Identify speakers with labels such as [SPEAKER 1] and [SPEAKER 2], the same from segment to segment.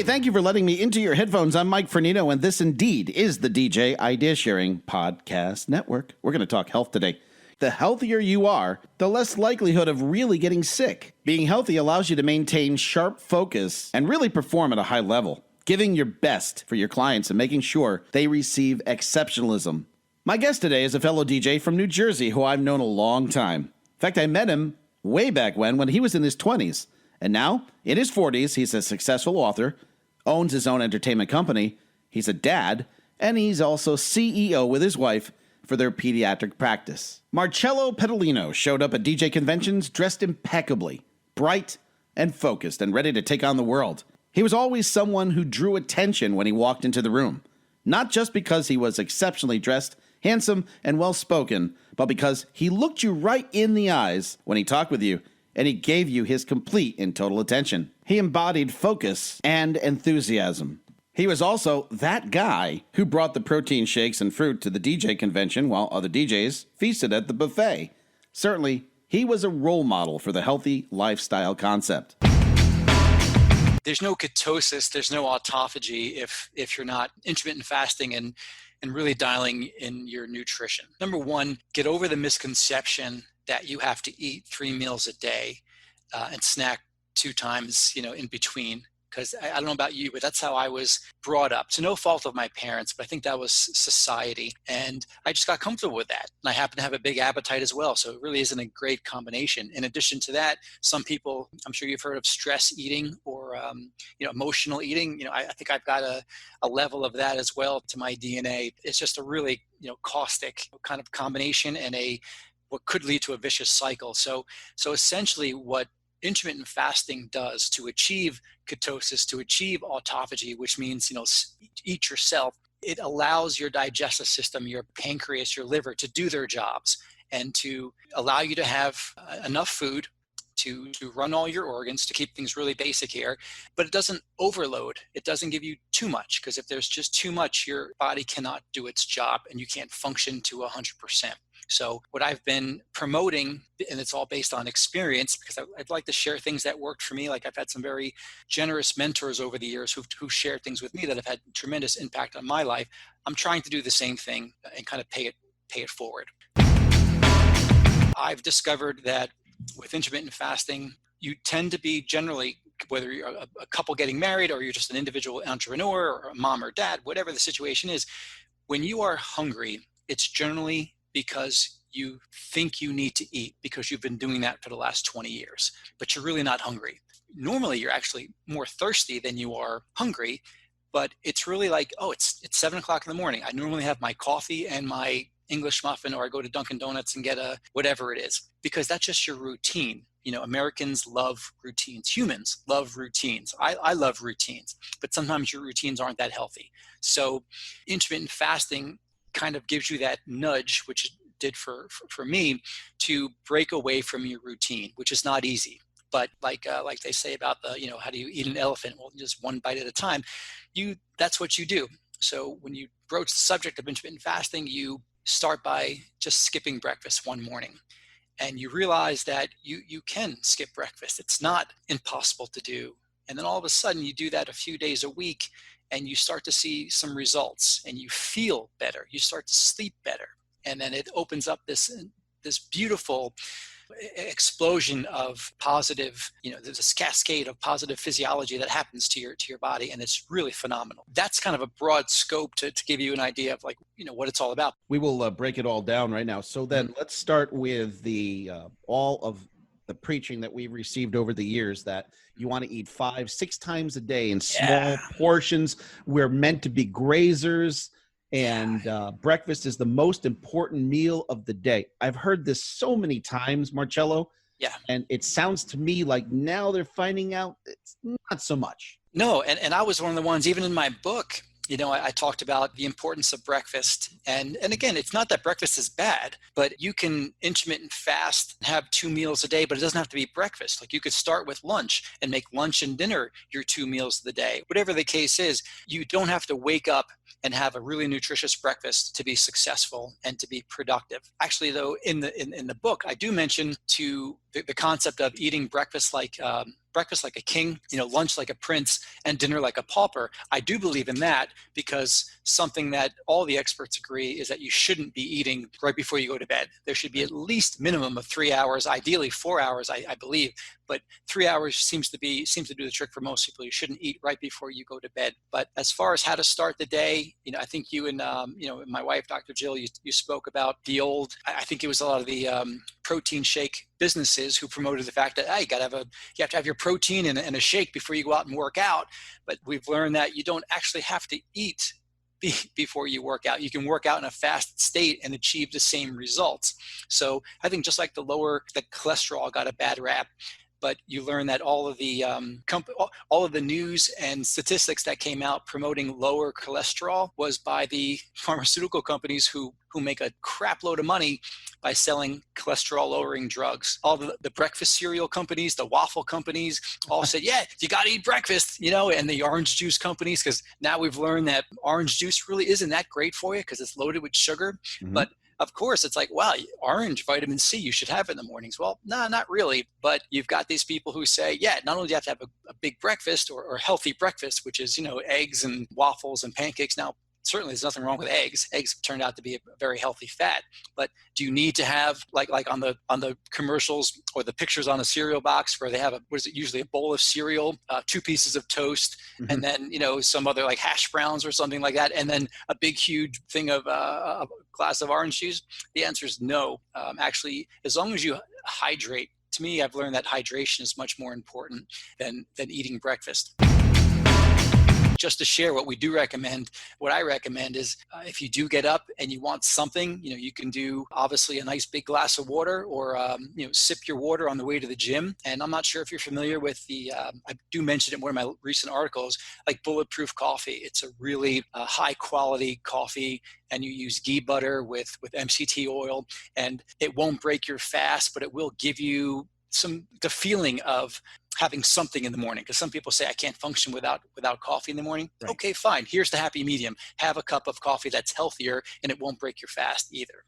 [SPEAKER 1] Hey, thank you for letting me into your headphones. I'm Mike Fernino, and this indeed is the DJ Idea Sharing Podcast Network. We're going to talk health today. The healthier you are, the less likelihood of really getting sick. Being healthy allows you to maintain sharp focus and really perform at a high level, giving your best for your clients and making sure they receive exceptionalism. My guest today is a fellow DJ from New Jersey who I've known a long time. In fact, I met him way back when he was in his 20s. And now, in his 40s, he's a successful author, owns his own entertainment company, he's a dad, and he's also CEO with his wife for their pediatric practice. Marcello Pedalino showed up at DJ conventions dressed impeccably, bright and focused and ready to take on the world. He was always someone who drew attention when he walked into the room, not just because he was exceptionally dressed, handsome, and well-spoken, but because he looked you right in the eyes when he talked with you, and he gave you his complete and total attention. He embodied focus and enthusiasm. He was also that guy who brought the protein shakes and fruit to the DJ convention while other DJs feasted at the buffet. Certainly, he was a role model for the healthy lifestyle concept.
[SPEAKER 2] There's no ketosis, there's no autophagy if you're not intermittent fasting and really dialing in your nutrition. Number one, get over the misconception that you have to eat 3 meals a day and snack 2 times, in between. Because I don't know about you, but that's how I was brought up. To no fault of my parents, but I think that was society. And I just got comfortable with that. And I happen to have a big appetite as well. So it really isn't a great combination. In addition to that, some people, I'm sure you've heard of stress eating or emotional eating. I think I've got a level of that as well to my DNA. It's just a really caustic kind of combination and what could lead to a vicious cycle. So essentially what intermittent fasting does to achieve ketosis, to achieve autophagy, which means, eat yourself, it allows your digestive system, your pancreas, your liver to do their jobs and to allow you to have enough food to run all your organs, to keep things really basic here, but it doesn't overload. It doesn't give you too much, because if there's just too much, your body cannot do its job and you can't function to 100%. So what I've been promoting, and it's all based on experience, because I'd like to share things that worked for me. Like I've had some very generous mentors over the years who shared things with me that have had tremendous impact on my life. I'm trying to do the same thing and kind of pay it forward. I've discovered that with intermittent fasting, you tend to be generally, whether you're a couple getting married or you're just an individual entrepreneur or a mom or dad, whatever the situation is, when you are hungry, it's generally because you think you need to eat because you've been doing that for the last 20 years, but you're really not hungry. Normally, you're actually more thirsty than you are hungry, but it's really like, it's 7 o'clock in the morning. I normally have my coffee and my English muffin, or I go to Dunkin' Donuts and get whatever it is, because that's just your routine. Americans love routines. Humans love routines. I love routines, but sometimes your routines aren't that healthy. So intermittent fasting kind of gives you that nudge, which it did for me, to break away from your routine, which is not easy. But like they say about how do you eat an elephant? Well, just one bite at a time. That's what you do. So when you broach the subject of intermittent fasting, you start by just skipping breakfast one morning. And you realize that you can skip breakfast. It's not impossible to do. And then all of a sudden you do that a few days a week, and you start to see some results and you feel better. You start to sleep better. And then it opens up this beautiful explosion of positive, there's a cascade of positive physiology that happens to your body, and it's really phenomenal. That's kind of a broad scope to give you an idea of what it's all about.
[SPEAKER 1] We will break it all down right now. So then let's start with all of the preaching that we've received over the years that you want to eat 5-6 times a day in small portions. We're meant to be grazers, and breakfast is the most important meal of the day. I've heard this so many times, Marcello.
[SPEAKER 2] Yeah.
[SPEAKER 1] And it sounds to me like now they're finding out it's not so much.
[SPEAKER 2] No, and I was one of the ones, even in my book, I talked about the importance of breakfast. And again, it's not that breakfast is bad, but you can intermittent fast, have 2 meals a day, but it doesn't have to be breakfast. Like you could start with lunch and make lunch and dinner your 2 meals of the day. Whatever the case is, you don't have to wake up and have a really nutritious breakfast to be successful and to be productive. Actually, though, in the book, I do mention to the concept of eating breakfast like a king, lunch like a prince, and dinner like a pauper. I do believe in that, because something that all the experts agree is that you shouldn't be eating right before you go to bed. There should be at least minimum of 3 hours, ideally 4 hours, I believe, but 3 hours seems to do the trick for most people. You shouldn't eat right before you go to bed. But as far as how to start the day, I think you and my wife, Dr. Jill, you spoke about the old, I think it was a lot of the protein shake businesses who promoted the fact that, hey, you have to have your protein and a shake before you go out and work out. But we've learned that you don't actually have to eat before you work out. You can work out in a fast state and achieve the same results. So I think just like the cholesterol got a bad rap, but you learn that all of the news and statistics that came out promoting lower cholesterol was by the pharmaceutical companies who make a crap load of money by selling cholesterol lowering drugs. All the breakfast cereal companies, the waffle companies all said, yeah, you got to eat breakfast, and the orange juice companies, because now we've learned that orange juice really isn't that great for you because it's loaded with sugar. Mm-hmm. But of course, it's like, wow, orange vitamin C, you should have it in the mornings. Well, no, not really. But you've got these people who say, yeah, not only do you have to have a big breakfast or healthy breakfast, which is, eggs and waffles and pancakes. Now, certainly there's nothing wrong with eggs. Eggs turned out to be a very healthy fat. But do you need to have, like on the commercials or the pictures on the cereal box where they have usually a bowl of cereal, 2 pieces of toast, mm-hmm. and then, some other like hash browns or something like that, and then a big, huge thing of a glass of orange juice? The answer is no. Actually, as long as you hydrate, to me, I've learned that hydration is much more important than eating breakfast. Just to share what I recommend is if you do get up and you want something, you can do obviously a nice big glass of water, or, sip your water on the way to the gym. And I'm not sure if you're familiar with I do mention it in one of my recent articles, like Bulletproof coffee. It's a really high quality coffee, and you use ghee butter with MCT oil, and it won't break your fast, but it will give you the feeling of having something in the morning, because some people say, I can't function without coffee in the morning. Right. Okay, fine. Here's the happy medium. Have a cup of coffee that's healthier, and it won't break your fast either.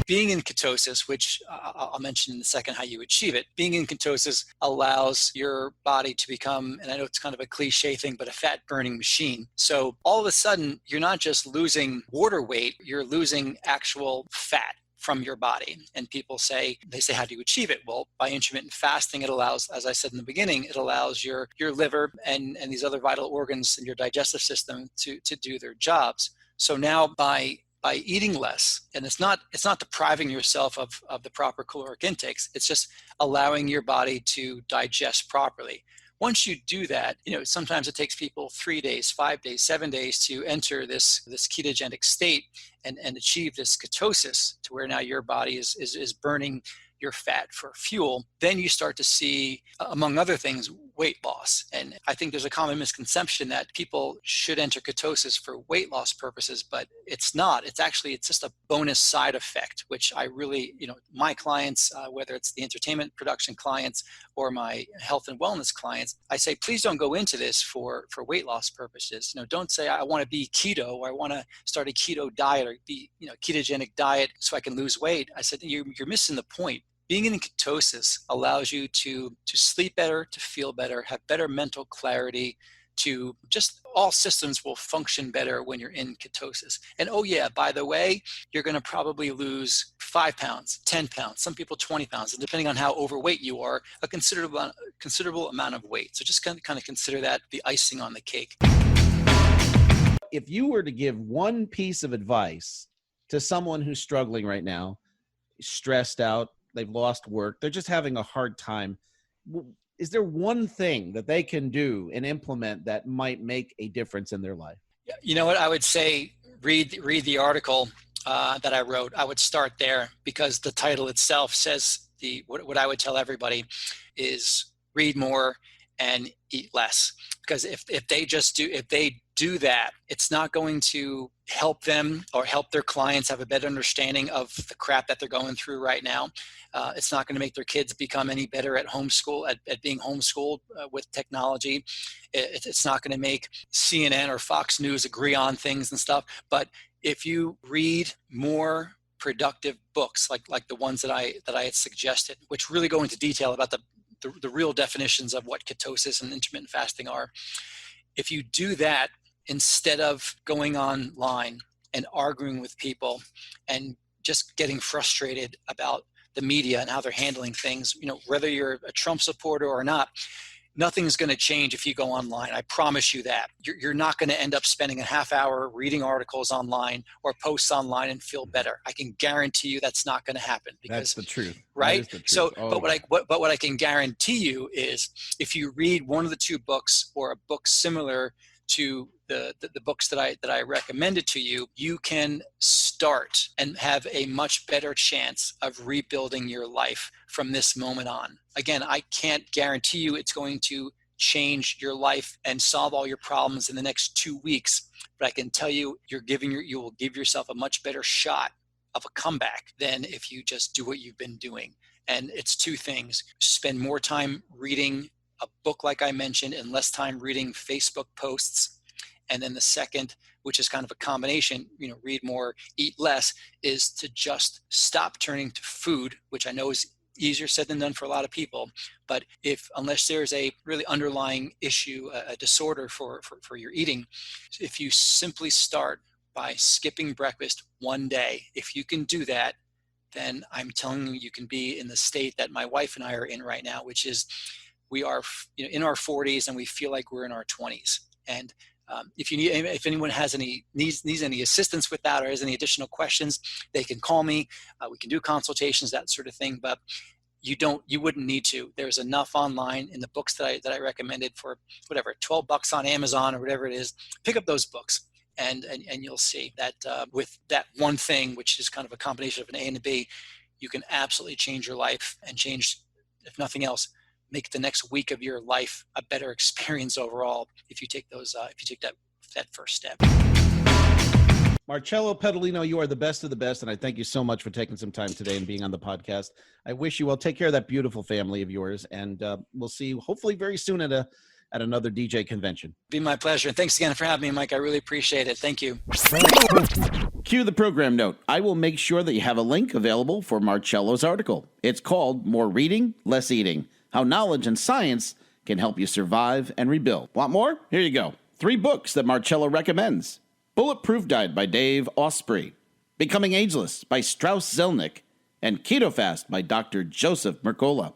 [SPEAKER 2] Being in ketosis, which I'll mention in a second how you achieve it, being in ketosis allows your body to become, and I know it's kind of a cliche thing, but a fat burning machine. So all of a sudden, you're not just losing water weight, you're losing actual fat from your body. And people say, how do you achieve it? Well, by intermittent fasting, it allows, as I said in the beginning, it allows your liver and these other vital organs in your digestive system to do their jobs. So now by eating less, and it's not depriving yourself of the proper caloric intakes, it's just allowing your body to digest properly. Once you do that, sometimes it takes people 3 days, 5 days, 7 days to enter this ketogenic state and achieve this ketosis, to where now your body is burning your fat for fuel. Then you start to see, among other things, weight loss. And I think there's a common misconception that people should enter ketosis for weight loss purposes, but it's not. It's just a bonus side effect, which I really, my clients, whether it's the entertainment production clients or my health and wellness clients, I say, please don't go into this for weight loss purposes. Don't say, I want to be keto, or I want to start a keto diet, or be, ketogenic diet so I can lose weight. I said, you're missing the point. Being in ketosis allows you to sleep better, to feel better, have better mental clarity, to just all systems will function better when you're in ketosis. And oh yeah, by the way, you're going to probably lose 5 pounds, 10 pounds, some people 20 pounds, and depending on how overweight you are, a considerable amount of weight. So just kind of consider that the icing on the cake.
[SPEAKER 1] If you were to give one piece of advice to someone who's struggling right now, stressed out, they've lost work, they're just having a hard time, is there one thing that they can do and implement that might make a difference in their life?
[SPEAKER 2] You know what? I would say read the article that I wrote. I would start there, because the title itself says what I would tell everybody is read more and eat less. Because if they do that, it's not going to help them or help their clients have a better understanding of the crap that they're going through right now. It's not going to make their kids become any better at at being homeschooled with technology. It's not going to make CNN or Fox News agree on things and stuff. But if you read more productive books like the ones that I had suggested, which really go into detail about the real definitions of what ketosis and intermittent fasting are. If you do that instead of going online and arguing with people and just getting frustrated about the media and how they're handling things, whether you're a Trump supporter or not, nothing's going to change if you go online. I promise you that. You're not going to end up spending a half hour reading articles online or posts online and feel better. I can guarantee you that's not going to happen. Because,
[SPEAKER 1] that's the truth.
[SPEAKER 2] Right?
[SPEAKER 1] The truth.
[SPEAKER 2] So, but what I can guarantee you is if you read one of the two books or a book similar to the books that I recommended to you, you can start and have a much better chance of rebuilding your life from this moment on. Again, I can't guarantee you it's going to change your life and solve all your problems in the next 2 weeks, but I can tell you you will give yourself a much better shot of a comeback than if you just do what you've been doing. And it's two things: spend more time reading a book like I mentioned and less time reading Facebook posts. And then the second, which is kind of a combination, read more, eat less, is to just stop turning to food, which I know is easier said than done for a lot of people. But unless there's a really underlying issue, a disorder for your eating, if you simply start by skipping breakfast one day, if you can do that, then I'm telling you, you can be in the state that my wife and I are in right now, which is we are in our 40s and we feel like we're in our 20s. And if anyone needs any assistance with that or has any additional questions, they can call me. We can do consultations, that sort of thing. But you wouldn't need to. There's enough online in the books that I recommended for whatever, $12 on Amazon or whatever it is. Pick up those books and you'll see that with that one thing, which is kind of a combination of an A and a B, you can absolutely change your life and change, if nothing else, make the next week of your life a better experience overall if you take that first step.
[SPEAKER 1] Marcello Pedalino, you are the best of the best, and I thank you so much for taking some time today and being on the podcast. I wish you well. Take care of that beautiful family of yours, and we'll see you hopefully very soon at another DJ convention.
[SPEAKER 2] Be my pleasure. And thanks again for having me, Mike. I really appreciate it. Thank you.
[SPEAKER 1] Cue the program note. I will make sure that you have a link available for Marcello's article. It's called More Reading, Less Eating: How Knowledge and Science Can Help You Survive and Rebuild. Want more? Here you go. 3 books that Marcello recommends: Bulletproof Diet by Dave Osprey, Becoming Ageless by Strauss Zelnick, and Keto Fast by Dr. Joseph Mercola.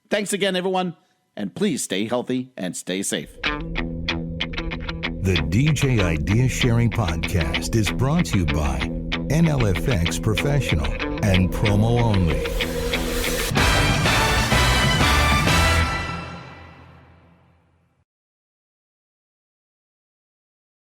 [SPEAKER 1] Thanks again, everyone, and please stay healthy and stay safe.
[SPEAKER 3] The DJ Idea Sharing Podcast is brought to you by NLFX Professional and Promo Only.